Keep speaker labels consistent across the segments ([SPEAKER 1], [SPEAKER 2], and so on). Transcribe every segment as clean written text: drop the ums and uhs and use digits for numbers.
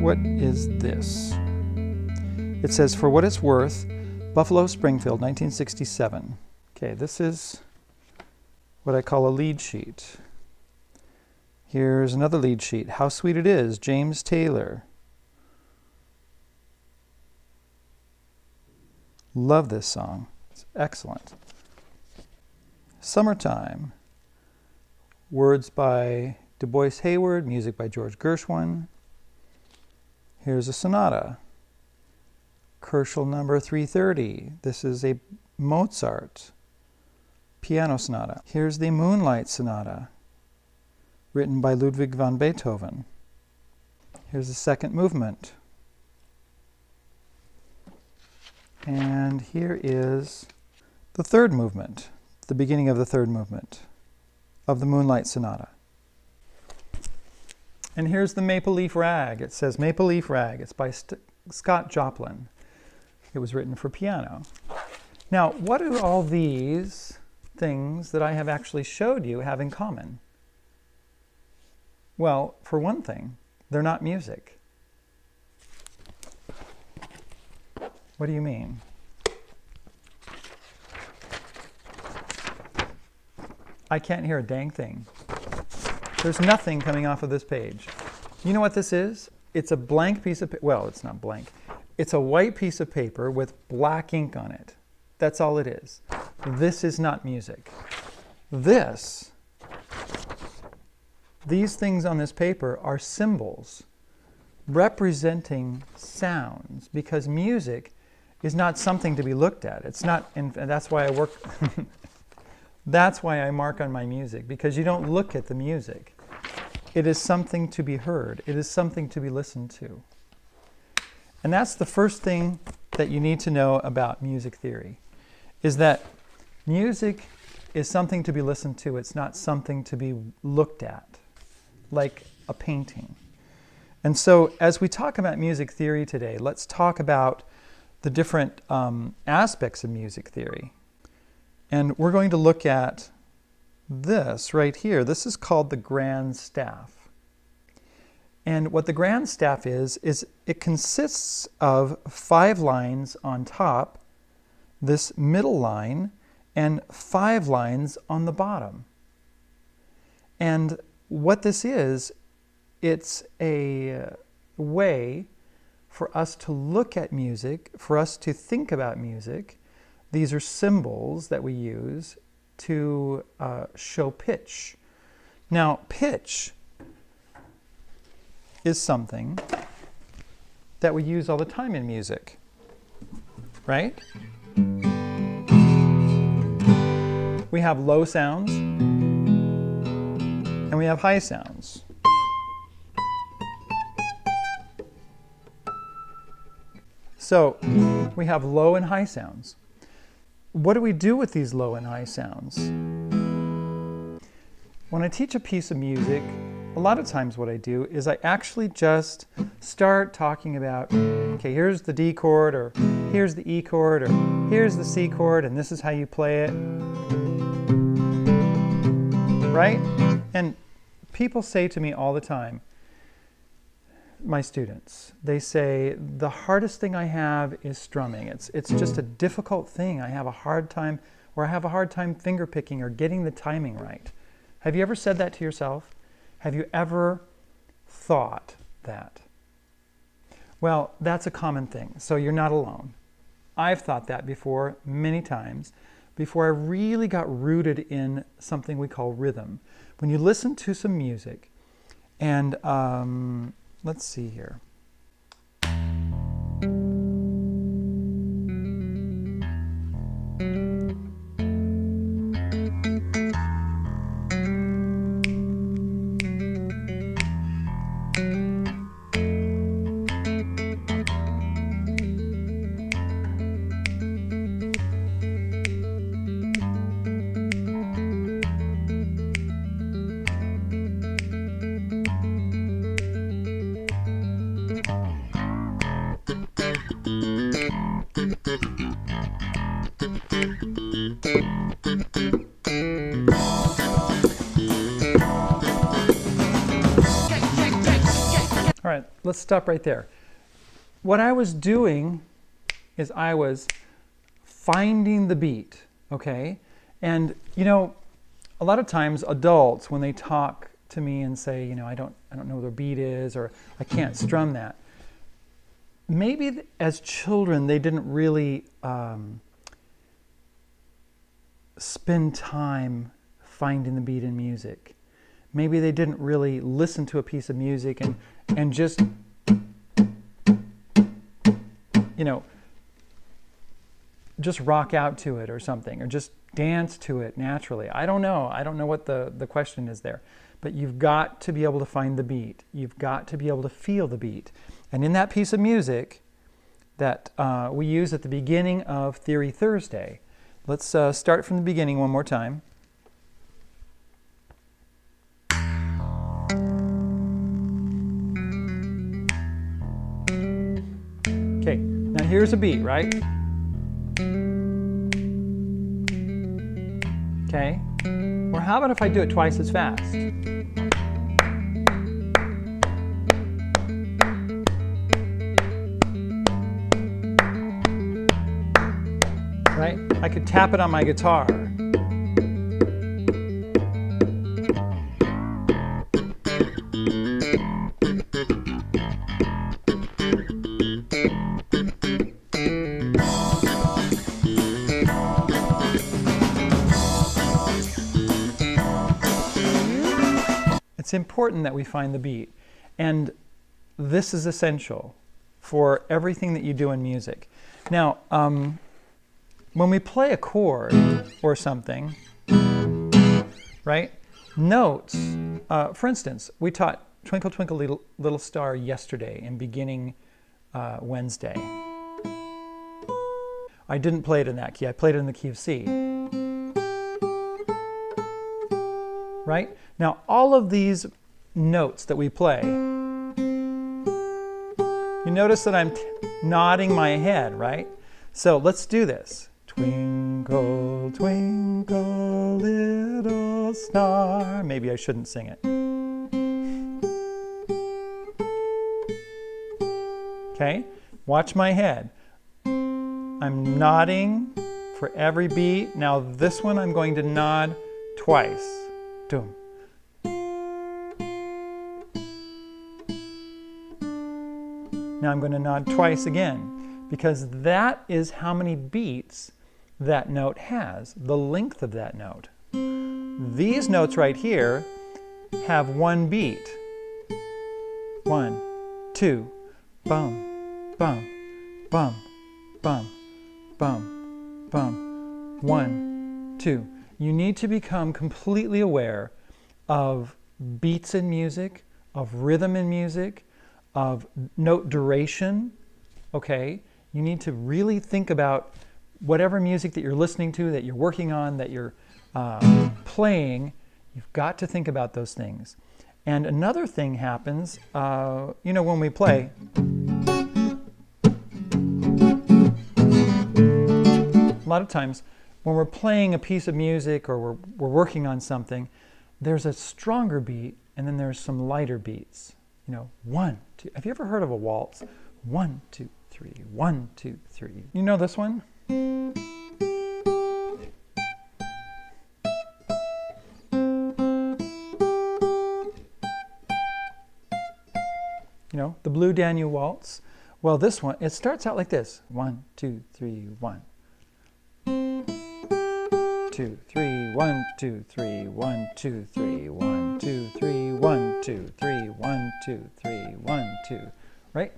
[SPEAKER 1] What is this? It says, For What It's Worth, Buffalo Springfield, 1967. Okay, this is what I call a lead sheet. Here's another lead sheet. How Sweet It Is, James Taylor. Love this song. It's excellent. Summertime. Words by Du Bois Hayward, music by George Gershwin. Here's a sonata. Koelschel number 330. This is a Mozart piano sonata. Here's the Moonlight Sonata, written by Ludwig van Beethoven. Here's the second movement. And here is the third movement, the beginning of the third movement of the Moonlight Sonata. And here's the Maple Leaf Rag. It says Maple Leaf Rag. It's by Scott Joplin. It was written for piano. Now, what do all these things that I have actually showed you have in common? Well, for one thing, they're not music. What do you mean? I can't hear a dang thing. There's nothing coming off of this page. You know what this is? It's a blank piece of paper. Well, it's not blank. It's a white piece of paper with black ink on it. That's all it is. This is not music. These things on this paper are symbols representing sounds, because music is not something to be looked at. It's not, and that's why I work, that's why I mark on my music, because you don't look at the music. It is something to be heard. It is something to be listened to. And that's the first thing that you need to know about music theory, is that music is something to be listened to. It's not something to be looked at, like a painting. And so as we talk about music theory today, let's talk about the different aspects of music theory. And we're going to look at this right here. This is called the grand staff. And what the grand staff is it consists of 5 lines on top, this middle line, and 5 lines on the bottom. And what this is, it's a way for us to look at music, for us to think about music. These are symbols that we use to show pitch. Now, pitch is something that we use all the time in music, right? We have low sounds and we have high sounds. So we have low and high sounds. What do we do with these low and high sounds? When I teach a piece of music, a lot of times what I do is I actually just start talking about, okay, here's the D chord, or here's the E chord, or here's the C chord, and this is how you play it. Right? And people say to me all the time, my students, they say, the hardest thing I have is strumming. It's just a difficult thing. I have a hard time, or I have a hard time finger picking or getting the timing right. Have you ever said that to yourself? Have you ever thought that? Well, that's a common thing, so you're not alone. I've thought that before many times, before I really got rooted in something we call rhythm. When you listen to some music, and let's see here. All right, let's stop right there. What I was doing is I was finding the beat, okay? And, you know, a lot of times adults, when they talk to me and say, you know, I don't know what their beat is, or I can't strum that, maybe as children they didn't really spend time finding the beat in music. Maybe they didn't really listen to a piece of music and just, you know, just rock out to it or something, or just dance to it naturally. I don't know. I don't know what the question is there. But you've got to be able to find the beat. You've got to be able to feel the beat. And in that piece of music that we use at the beginning of Theory Thursday, let's start from the beginning one more time. Okay, now here's a beat, right? Okay, or how about if I do it twice as fast? Right? I could tap it on my guitar. It's important that we find the beat, and this is essential for everything that you do in music. Now, when we play a chord or something, right, notes, for instance, we taught Twinkle Twinkle Little Star yesterday in beginning Wednesday. I didn't play it in that key, I played it in the key of C. Right? Now, all of these notes that we play, you notice that I'm nodding my head, right? So let's do this. Twinkle, twinkle, little star. Maybe I shouldn't sing it. Okay? Watch my head. I'm nodding for every beat. Now this one I'm going to nod twice. Doom. Now I'm going to nod twice again, because that is how many beats that note has, the length of that note. These notes right here have one beat. 1, 2, bum, bum, bum, bum, bum, bum. 1, 2. You need to become completely aware of beats in music, of rhythm in music, of note duration, okay? You need to really think about whatever music that you're listening to, that you're working on, that you're playing. You've got to think about those things. And another thing happens, you know, when we play, a lot of times when we're playing a piece of music or we're working on something, there's a stronger beat and then there's some lighter beats. You know, 1, 2. Have you ever heard of a waltz? 1, 2, 3. 1, 2, 3. You know this one? You know, the Blue Danube Waltz. Well, this one, it starts out like this. 1, 2, 3, 1. 2, 3, 1, 2, 3, 1, 2, 3, 1, 2, 3, 1, 2, 3, 1, 2, 3, 1, 2. Right?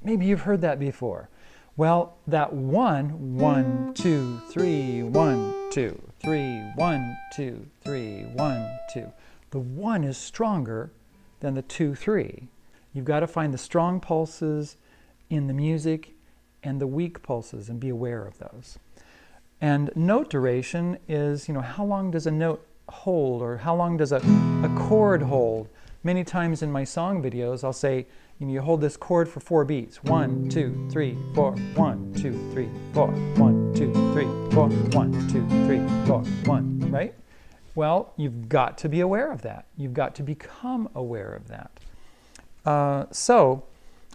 [SPEAKER 1] Maybe you've heard that before. Well, that 1, 1, 2, 3, 1, 2, 3, 1, 2, 3, 1, 2. The 1 is stronger than the 2, 3. You've got to find the strong pulses in the music and the weak pulses and be aware of those. And note duration is, you know, how long does a note hold, or how long does a chord hold? Many times in my song videos, I'll say, you know, you hold this chord for 4 beats. 1, 2, 3, 4. 1, 2, 3, 4. 1, 2, 3, 4. 1, 2, 3, 4. 1. Right? Well, you've got to be aware of that. You've got to become aware of that. So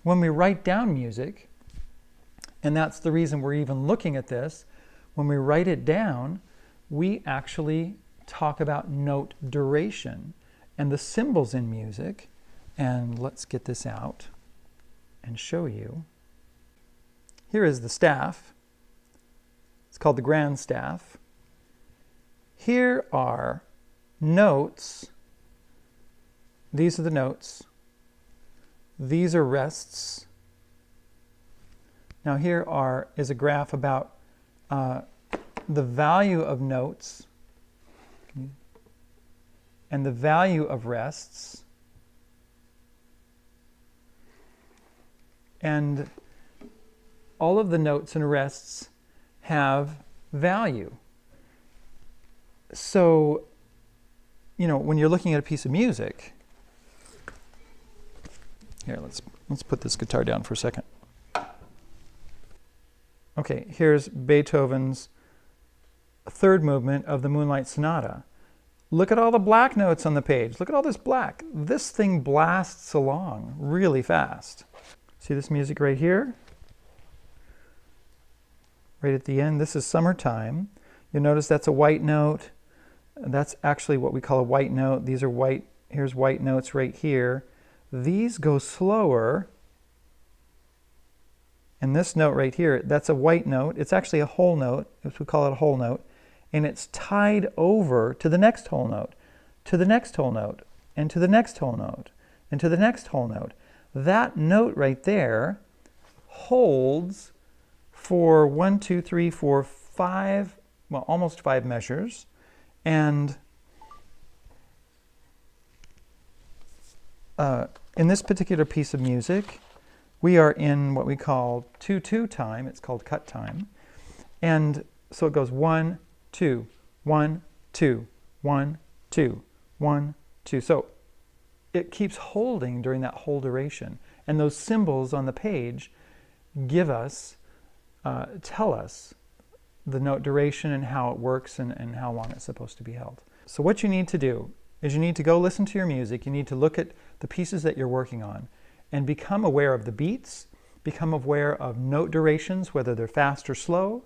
[SPEAKER 1] when we write down music, and that's the reason we're even looking at this, when we write it down, we actually talk about note duration and the symbols in music. And let's get this out and show you. Here is the staff. It's called the grand staff. Here are notes. These are the notes. These are rests. Now here is a graph about the value of notes and the value of rests. And all of the notes and rests have value. So, when you're looking at a piece of music, here, let's put this guitar down for a second. Okay, here's Beethoven's third movement of the Moonlight Sonata. Look at all the black notes on the page. Look at all this black. This thing blasts along really fast. See this music right here? Right at the end, this is Summertime. You'll notice that's a white note. That's actually what we call a white note. These are white, here's white notes right here. These go slower. And this note right here, that's a white note. It's actually a whole note, we call it a whole note. And it's tied over to the next whole note, to the next whole note, and to the next whole note, and to the next whole note. That note right there holds for 1, 2, 3, 4, 5, well, almost 5 measures. And in this particular piece of music, we are in what we call 2/2 time. It's called cut time. And so it goes 1, 2, 1, 2, 1, 2, 1, 2. So it keeps holding during that whole duration. And those symbols on the page give us, tell us the note duration and how it works and how long it's supposed to be held. So what you need to do is you need to go listen to your music. You need to look at the pieces that you're working on and become aware of the beats, become aware of note durations, whether they're fast or slow,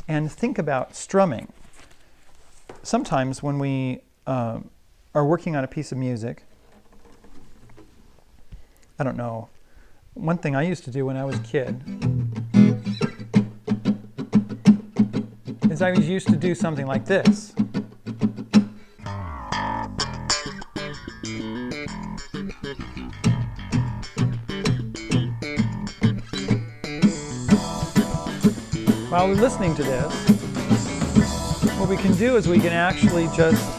[SPEAKER 1] and think about strumming. Sometimes when we are working on a piece of music, I don't know, one thing I used to do when I was a kid is I was used to do something like this. While we're listening to this, what we can do is we can actually just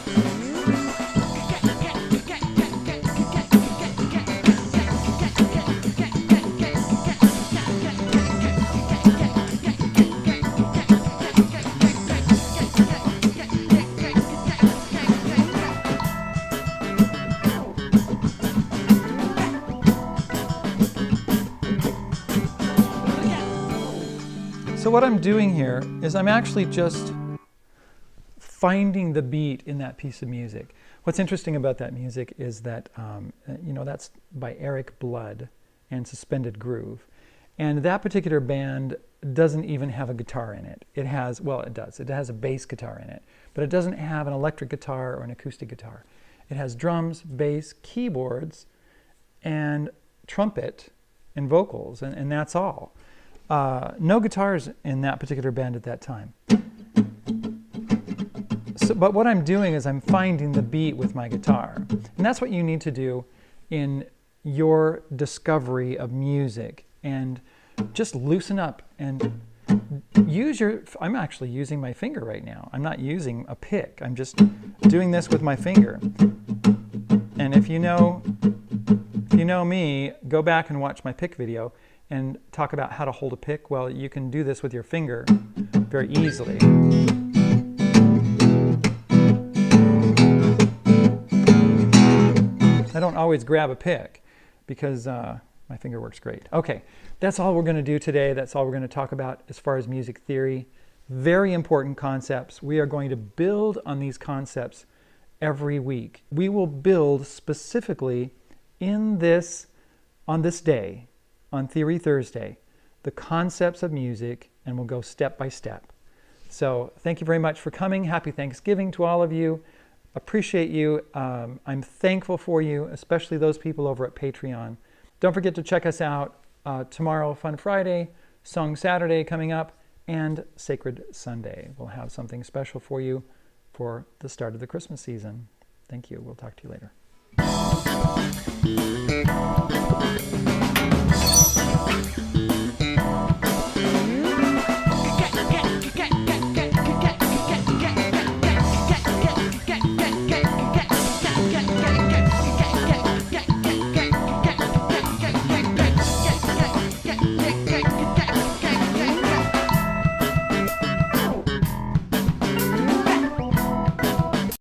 [SPEAKER 1] So what I'm doing here is I'm actually just finding the beat in that piece of music. What's interesting about that music is that, that's by Eric Blood and Suspended Groove. And that particular band doesn't even have a guitar in it. It has, well, it does. It has a bass guitar in it, but it doesn't have an electric guitar or an acoustic guitar. It has drums, bass, keyboards, and trumpet and vocals, and that's all. No guitars in that particular band at that time. But what I'm doing is I'm finding the beat with my guitar. And that's what you need to do in your discovery of music. And just loosen up and use I'm actually using my finger right now. I'm not using a pick. I'm just doing this with my finger. And if you know me, go back and watch my pick video and talk about how to hold a pick. Well, you can do this with your finger very easily. I don't always grab a pick because my finger works great. Okay, that's all we're going to do today. That's all we're going to talk about as far as music theory. Very important concepts. We are going to build on these concepts every week. We will build specifically in this on this day, on Theory Thursday, the concepts of music, and we'll go step by step. So thank you very much for coming. Happy Thanksgiving to all of you. Appreciate you. I'm thankful for you, especially those people over at Patreon. Don't forget to check us out tomorrow, Fun Friday, Song Saturday coming up, and Sacred Sunday. We'll have something special for you for the start of the Christmas season. Thank you. We'll talk to you later.
[SPEAKER 2] Yeah.